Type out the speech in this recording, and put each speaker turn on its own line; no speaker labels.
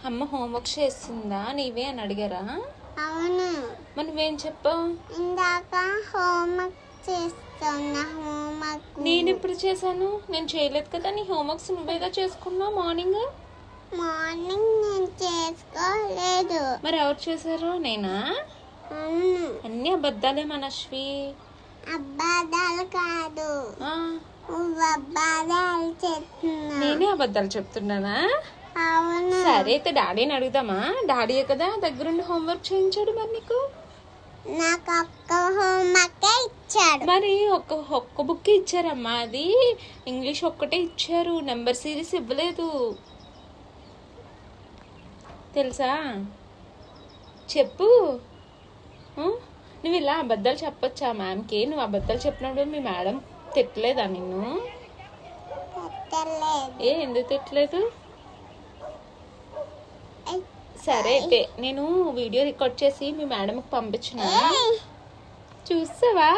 అమ్మ హోంవర్క్ చేస్తుందా నీవే అని అడిగారా?
అవును.
మరి నువ్వేం చెప్పావు?
ఇందాక హోంవర్క్ చేస్తున్నా. హోంవర్క్
నేను ఎప్పుడు చేశాను? నేను చేయలేదు కదా. నీ హోంవర్క్స్ నువ్వేగా చేసుకున్నావు మార్నింగ్.
మార్నింగ్ నేను చేసుకోలేదు.
మరి ఎవరు చేశారు? నేనా?
అవును.
అన్ని అబద్ధాలే మనశ్వి.
అబద్ధాలు కాదు, నువ్వు అబద్ధాలు చెప్తున్నావు.
నేనే అబద్ధాలు చెప్తున్నానా?
అవును.
సరే అయితే డాడీని అడుగుదామా? డాడీయే కదా దగ్గరుండి హోంవర్క్ చేయించాడు. మరి నీకు
నాకు ఒక్క హోంవర్క్ ఇచ్చాడు.
మరి ఒక్క బుక్ ఇచ్చారమ్మా. అది ఇంగ్లీష్ ఒక్కటే ఇచ్చారు, నెంబర్ సిరీస్ ఇవ్వలేదు తెలుసా? చెప్పు. నువ్వు ఇలా అబద్ధాలు చెప్పొచ్చా మ్యామ్కి? నువ్వు అబద్ధాలు చెప్పినప్పుడు మీ మేడం తిట్టలేదా నిన్ను? ఎందుకు తిట్టలేదు? సరే అయితే నేను వీడియో రికార్డ్ చేసి మీ మేడంకి పంపించిన, చూస్తావా?